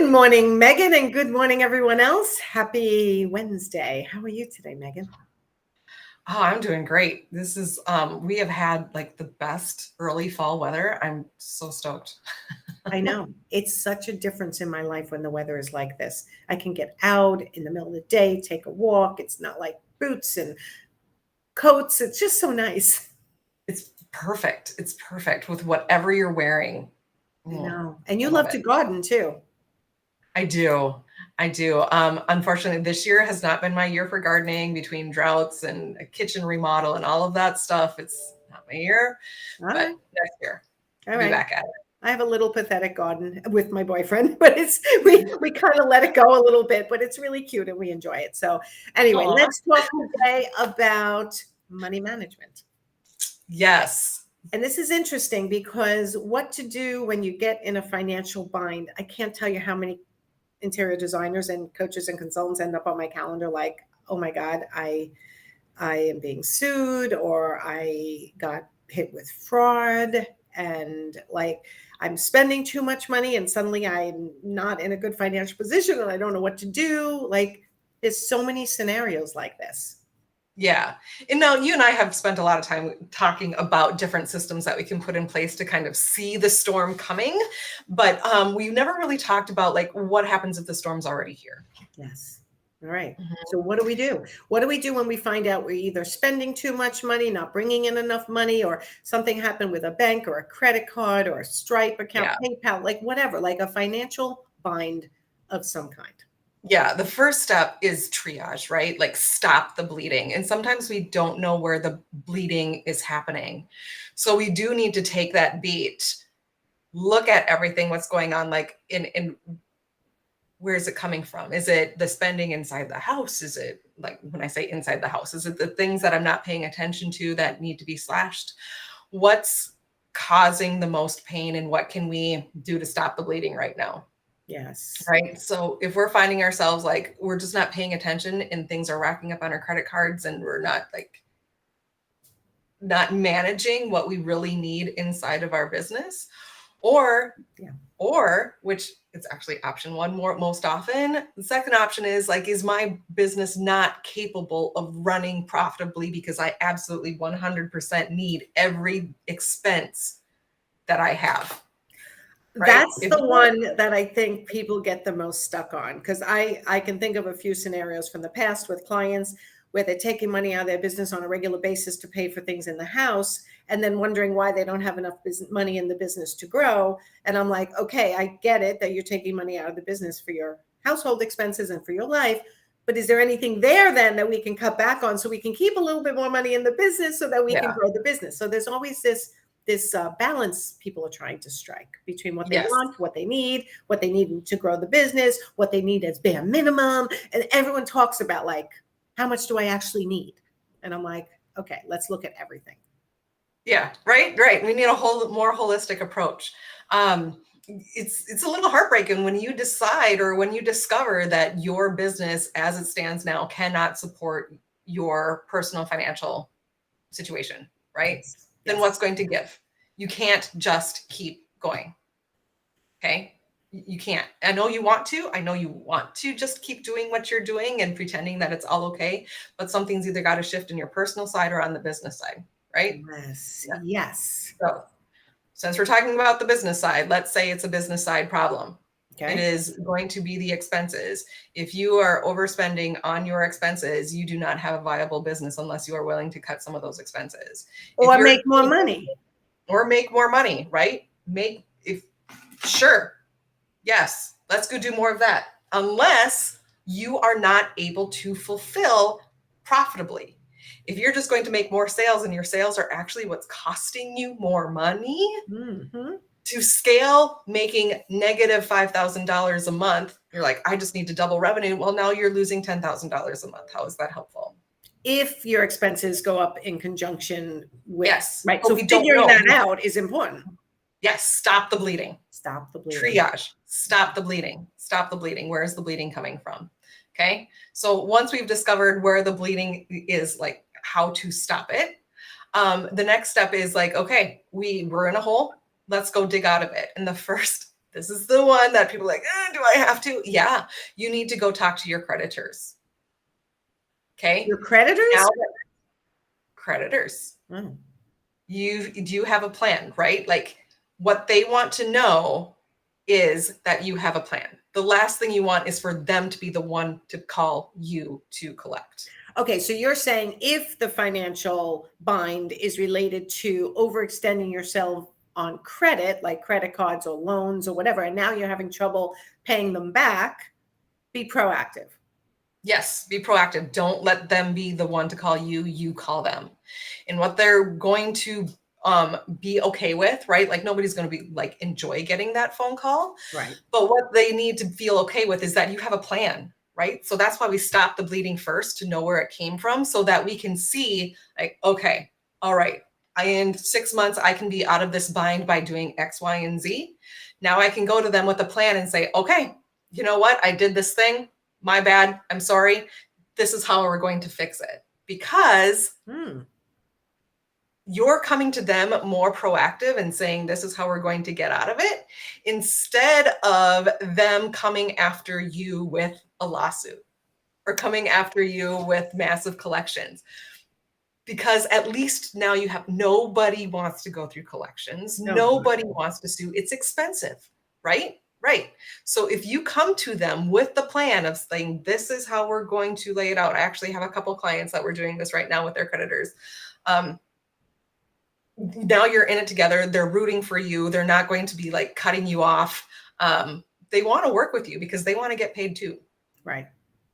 Good morning, Megan, and good morning, everyone else. Happy Wednesday. How are you today, Megan? Oh, I'm doing great. This is, we have had like the best early fall weather. I'm so stoked. I know it's such a difference in my life when the weather is like this. I can get out in the middle of the day, take a walk. It's not like boots and coats. It's just so nice. It's perfect. It's perfect with whatever you're wearing. I Mm, know. And you I love love to it. garden too. I do. I do. Unfortunately, this year has not been my year for gardening between droughts and a kitchen remodel and all of that stuff. It's not my year, All but right. next year All I'll be right. back at it. I have a little pathetic garden with my boyfriend, but we kind of let it go a little bit, but it's really cute and we enjoy it. So anyway, Aw. let's talk today about money management. Yes. And this is interesting because what to do when you get in a financial bind. I can't tell you how many interior designers and coaches and consultants end up on my calendar like, oh my God, I am being sued or I got hit with fraud and like I'm spending too much money and suddenly I'm not in a good financial position and I don't know what to do. Like there's so many scenarios like this. Yeah. And now you and I have spent a lot of time talking about different systems that we can put in place to kind of see the storm coming. But we've never really talked about like what happens if the storm's already here. Yes. All right. Mhm. So what do we do? What do we do when we find out we're either spending too much money, not bringing in enough money, or something happened with a bank or a credit card or a Stripe account, Yeah. PayPal, like whatever, like a financial bind of some kind? Yeah. The first step is triage, right? Like stop the bleeding. And sometimes we don't know where the bleeding is happening. So we do need to take that beat, look at everything, what's going on, like in where is it coming from? Is it the spending inside the house? Is it like when I say inside the house, is it the things that I'm not paying attention to that need to be slashed? What's causing the most pain and what can we do to stop the bleeding right now? Yes. Right. So if we're finding ourselves like we're just not paying attention and things are racking up on our credit cards and we're not like not managing what we really need inside of our business, or Yeah. or which it's actually option one more most often. The second option is like, is my business not capable of running profitably because I absolutely 100% need every expense that I have, right? That's If the you one that I think people get the most stuck on because I can think of a few scenarios from the past with clients where they're taking money out of their business on a regular basis to pay for things in the house and then wondering why they don't have enough money in the business to grow. And I'm like, okay, I get it that you're taking money out of the business for your household expenses and for your life. But is there anything there then that we can cut back on so we can keep a little bit more money in the business so that we can yeah, grow the business? So there's always this balance people are trying to strike between what they yes, want, what they need to grow the business, what they need as bare minimum. And everyone talks about like, how much do I actually need? And I'm like, okay, let's look at everything. yeah, right. We need a whole more holistic approach. It's a little heartbreaking when you decide or when you discover that your business as it stands now cannot support your personal financial situation, right? Yes. Then Yes. what's going to give? You can't just keep going. Okay. You can't. I know you want to. I know you want to just keep doing what you're doing and pretending that it's all okay. But something's either got to shift in your personal side or on the business side, right? Yes. Yeah. Yes. So, since we're talking about the business side, let's say it's a business side problem. It Okay. is going to be the expenses. If you are overspending on your expenses, you do not have a viable business unless you are willing to cut some of those expenses. If Or you're make more money. or make more money, right? Make if sure. Yes, let's go do more of that. Unless you are not able to fulfill profitably. If you're just going to make more sales and your sales are actually what's costing you more money, Mm-hmm. to scale making negative $5,000 a month, you're like, I just need to double revenue. Well, now you're losing $10,000 a month. How is that helpful? If your expenses go up in conjunction with, Yes, right? but So we don't figuring know. that out is important. Yes, stop the bleeding. Stop the bleeding. Triage, stop the bleeding. Stop the bleeding. Where is the bleeding coming from? Okay. So once we've discovered where the bleeding is, like how to stop it, the next step is like, okay, we're in a hole. Let's go dig out of it. And the first This is the one that people are like, do I have to? Yeah, you need to go talk to your creditors. Okay. Your creditors? Now, creditors, Oh, you have a plan, right? Like what they want to know is that you have a plan. The last thing you want is for them to be the one to call you to collect. okay, so you're saying if the financial bind is related to overextending yourself on credit, like credit cards or loans or whatever, and now you're having trouble paying them back, be proactive. Yes, be proactive. Don't let them be the one to call you, you call them. And what they're going to be okay with, right? Like nobody's going to be like enjoy getting that phone call. Right. But what they need to feel okay with is that you have a plan, right? So that's why we stop the bleeding first to know where it came from so that we can see like, okay, all right, in 6 months, I can be out of this bind by doing X, Y, and Z. Now I can go to them with a plan and say, okay, you know what? I did this thing. My bad. I'm sorry. This is how we're going to fix it. Because you're coming to them more proactive and saying, this is how we're going to get out of it, instead of them coming after you with a lawsuit or coming after you with massive collections. Because at least now you have nobody wants to go through collections. Nobody wants to sue. It's expensive, right? Right. So if you come to them with the plan of saying, this is how we're going to lay it out. I actually have a couple clients that we're doing this right now with their creditors. Now you're in it together. They're rooting for you. They're not going to be like cutting you off. They want to work with you because they want to get paid too. Right.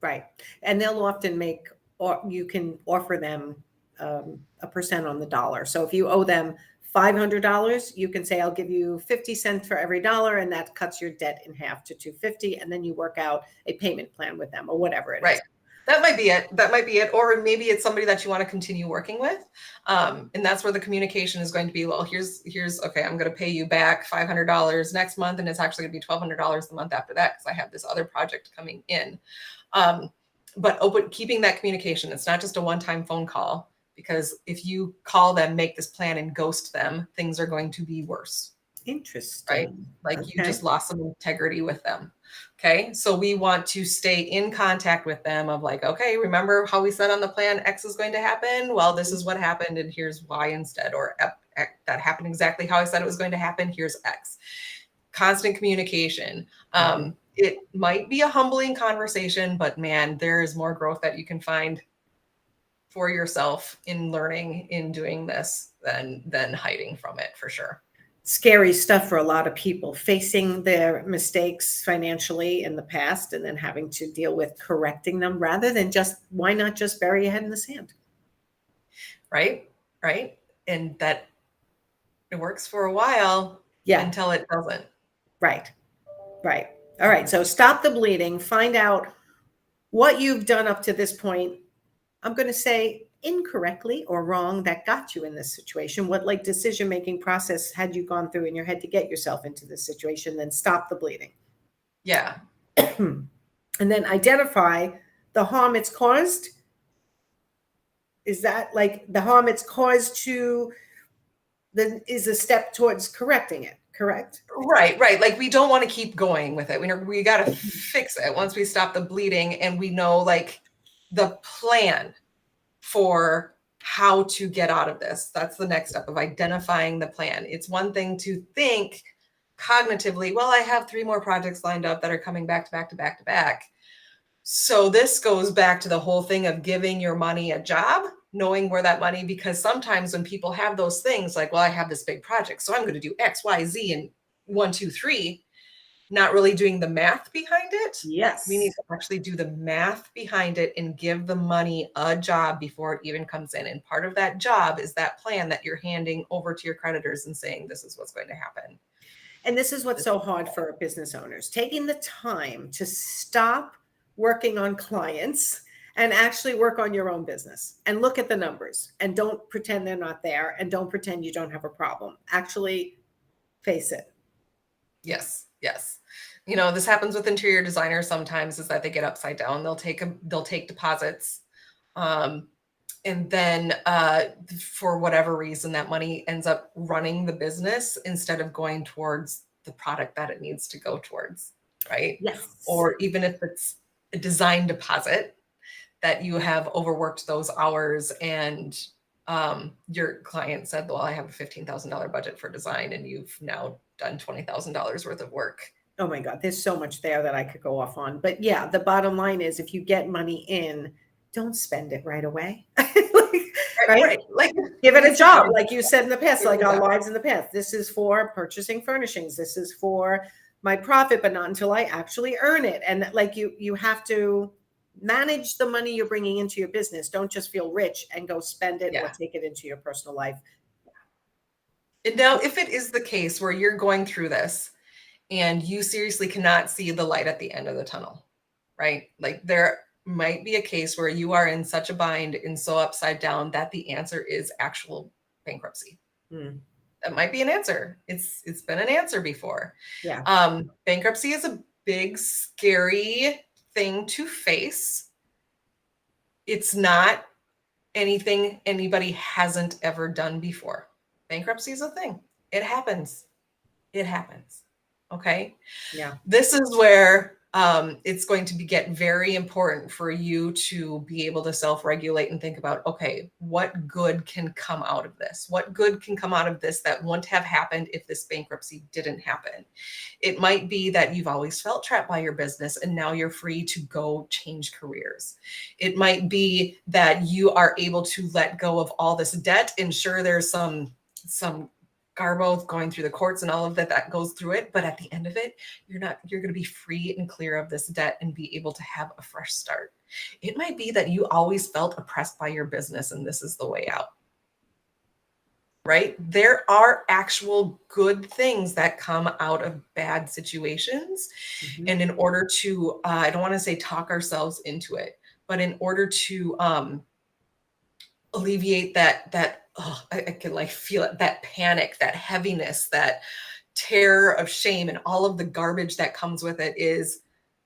Right. And they'll often make, or you can offer them a percent on the dollar. So if you owe them $500, you can say, I'll give you 50 cents for every dollar. And that cuts your debt in half to 250. And then you work out a payment plan with them or whatever it is. That might be it. That might be it. Or maybe it's somebody that you want to continue working with. And that's where the communication is going to be, well, here's, okay, I'm going to pay you back $500 next month. And it's actually going to be $1,200 the month after that, because I have this other project coming in. But keeping that communication, it's not just a one-time phone call, because if you call them, make this plan and ghost them, things are going to be worse. Interesting. Right? Like you just lost some integrity with them. Okay. So we want to stay in contact with them of like, okay, remember how we said on the plan X is going to happen? Well, this is what happened and here's Y instead, or that happened exactly how I said it was going to happen. Here's X. Constant communication. It might be a humbling conversation, but man, there is more growth that you can find for yourself in learning, in doing this than hiding from it, for sure. Scary stuff for a lot of people, facing their mistakes financially in the past and then having to deal with correcting them, rather than just, why not just bury your head in the sand? Right. Right. And that it works for a while until it doesn't. Right. Right. All right. So stop the bleeding, find out what you've done up to this point. I'm going to say incorrectly or wrong that got you in this situation. What like decision-making process had you gone through in your head to get yourself into this situation? Then stop the bleeding. Yeah. And then identify the harm it's caused. Is that like the harm it's caused to, then is a step towards correcting it, correct? Right. Like we don't want to keep going with it. We got to fix it once we stop the bleeding and we know like the plan for how to get out of this. That's the next step of identifying the plan. It's one thing to think cognitively, well, I have 3 more projects lined up that are coming back to back to back to back. So this goes back to the whole thing of giving your money a job, knowing where that money, because sometimes when people have those things like, well, I have this big project, so I'm going to do X, Y, Z and 1, 2, 3, not really doing the math behind it. Yes. We need to actually do the math behind it and give the money a job before it even comes in. And part of that job is that plan that you're handing over to your creditors and saying, this is what's going to happen. And this is what's so hard for business owners, taking the time to stop working on clients and actually work on your own business and look at the numbers and don't pretend they're not there and don't pretend you don't have a problem. Actually face it. Yes. Yes. You know, this happens with interior designers sometimes, is that they get upside down. They'll take deposits. And then for whatever reason, that money ends up running the business instead of going towards the product that it needs to go towards, right? Yes. Or even if it's a design deposit that you have overworked those hours and your client said, well, I have a $15,000 budget for design and you've now done $20,000 worth of work. Oh my God, there's so much there that I could go off on. But yeah, the bottom line is if you get money in, don't spend it right away. Right? Like Give it a job, like you said in the past, like our Yeah. lives in the past. This is for purchasing furnishings. This is for my profit, but not until I actually earn it. And like you have to manage the money you're bringing into your business. Don't just feel rich and go spend it or Yeah. take it into your personal life. And now, if it is the case where you're going through this and you seriously cannot see the light at the end of the tunnel, right? Like there might be a case where you are in such a bind and so upside down that the answer is actual bankruptcy. That might be an answer. It's been an answer before. Yeah. Bankruptcy is a big, scary thing to face. It's not anything anybody hasn't ever done before. Bankruptcy is a thing. It happens. It happens. Okay. Yeah. This is where it's going to get very important for you to be able to self-regulate and think about, okay, what good can come out of this? What good can come out of this that wouldn't have happened if this bankruptcy didn't happen? It might be that you've always felt trapped by your business and now you're free to go change careers. It might be that you are able to let go of all this debt, and sure, there's some garbo going through the courts and all of that goes through it, but at the end of it, you're going to be free and clear of this debt and be able to have a fresh start. It might be that you always felt oppressed by your business and this is the way out. Right? There are actual good things that come out of bad situations. Mhm. And in order to I don't want to say talk ourselves into it, but in order to alleviate that I can like feel it, that panic, that heaviness, that terror of shame, and all of the garbage that comes with it, is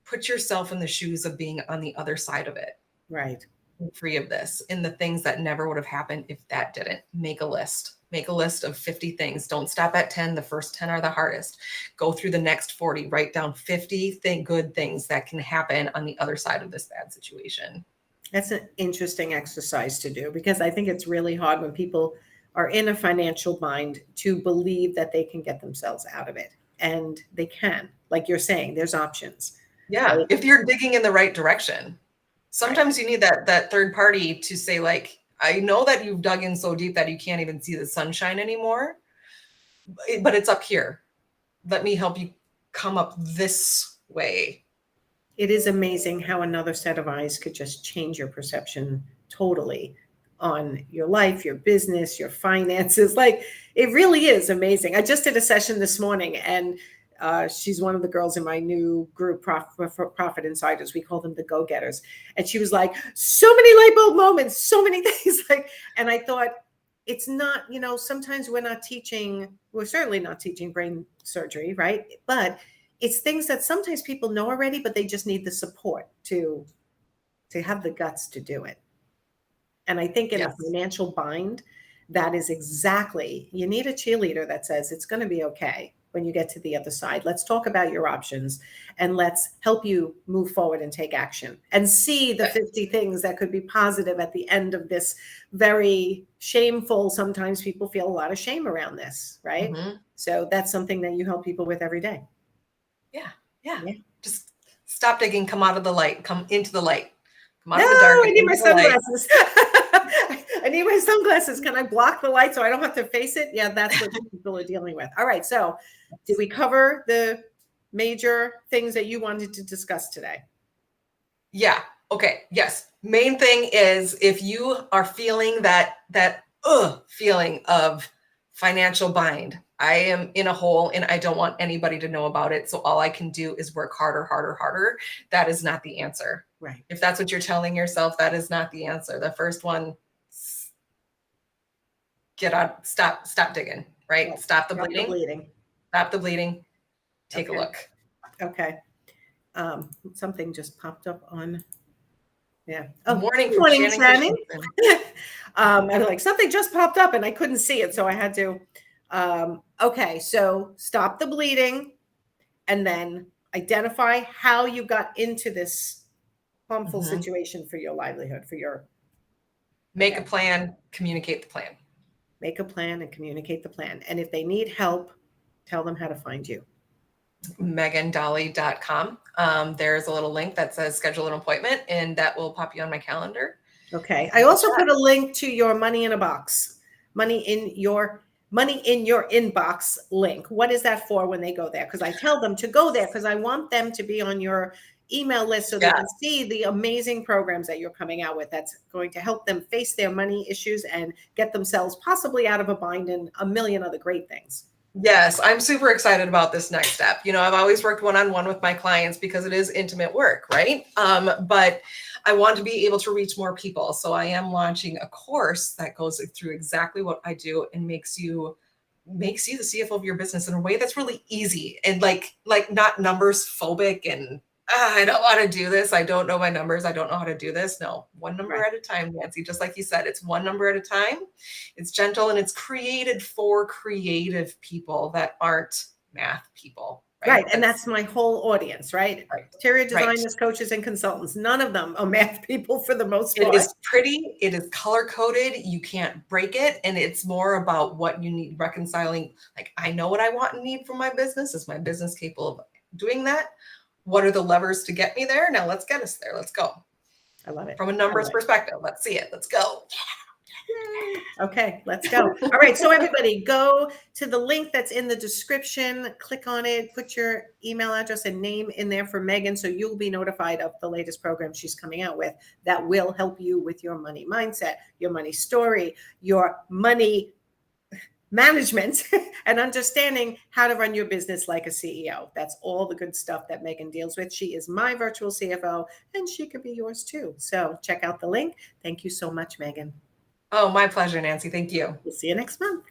put yourself in the shoes of being on the other side of it. Right. Free of this, and the things that never would have happened if that didn't. Make a list. Make a list of 50 things. Don't stop at 10. The first 10 are the hardest. Go through the next 40. Write down 50 good things that can happen on the other side of this bad situation. That's an interesting exercise to do, because I think it's really hard when people are in a financial bind to believe that they can get themselves out of it. And they can. Like you're saying, there's options. Yeah. Right? If you're digging in the right direction. Sometimes you need that third party to say, like, I know that you've dug in so deep that you can't even see the sunshine anymore, but it's up here. Let me help you come up this way. It is amazing how another set of eyes could just change your perception totally on your life, your business, your finances. Like, it really is amazing. I just did a session this morning, and she's one of the girls in my new group, Profit Insiders. We call them the go-getters. And she was like, so many light bulb moments, so many things. Like, and I thought, it's not, sometimes we're certainly not teaching brain surgery, right? But it's things that sometimes people know already, but they just need the support to have the guts to do it. And I think in a financial bind, that is exactly, you need a cheerleader that says it's going to be okay when you get to the other side. Let's talk about your options and let's help you move forward and take action and see the 50 things that could be positive at the end of this very shameful. Sometimes people feel a lot of shame around this, right? Mm-hmm. So that's something that you help people with every day. Yeah. Just stop digging, come out of the light, come into the light. Come out No, of the dark. I need my sunglasses. I need my sunglasses. Can I block the light so I don't have to face it? Yeah, that's what people are dealing with. All right. So did we cover the major things that you wanted to discuss today? Yeah. Okay. Yes. Main thing is, if you are feeling that feeling of financial bind, I am in a hole and I don't want anybody to know about it. So all I can do is work harder. That is not the answer. Right. If that's what you're telling yourself, that is not the answer. The first one, get out, stop digging, right? Right. Stop the bleeding. Stop the bleeding. Take a look. Okay. Something just popped up on. Yeah. Oh, morning Shannon. I'm like, something just popped up and I couldn't see it. So I had to Okay, so stop the bleeding and then identify how you got into this harmful Mhm. situation for your livelihood, for your, Make a again, plan, communicate the plan. make a plan and communicate the plan. And if they need help, tell them how to find you. megandahle.com. There's a little link that says schedule an appointment, and that will pop you on my calendar. Okay. I also put a link to your money in a box, money in your inbox link. What is that for when they go there? Because I tell them to go there because I want them to be on your email list so they Yeah. can see the amazing programs that you're coming out with that's going to help them face their money issues and get themselves possibly out of a bind and a million other great things. Yes, I'm super excited about this next step. I've always worked one-on-one with my clients because it is intimate work, right? But I want to be able to reach more people. So I am launching a course that goes through exactly what I do and makes you the CFO of your business in a way that's really easy and like not numbers phobic and I don't want to do this. I don't know my numbers. I don't know how to do this. No, one number Right. at a time, Nancy. Just like you said, it's one number at a time. It's gentle and it's created for creative people that aren't math people. Right. And that's my whole audience, right? Right. Interior Right. designers, coaches, and consultants. None of them are math people for the most It part. is pretty, it is color coded, you can't break it. And it's more about what you need reconciling. Like, I know what I want and need from my business. Is my business capable of doing that? What are the levers to get me there? Now let's get us there. Let's go. I love it. From a numbers perspective, let's see it. Let's go. Okay, let's go. All right, so everybody go to the link that's in the description, click on it, put your email address and name in there for Megan so you'll be notified of the latest program she's coming out with that will help you with your money mindset, your money story, your money management, and understanding how to run your business like a CEO. That's all the good stuff that Megan deals with. She is my virtual CFO and she could be yours too. So check out the link. Thank you so much, Megan. Oh, my pleasure, Nancy. Thank you. We'll see you next month.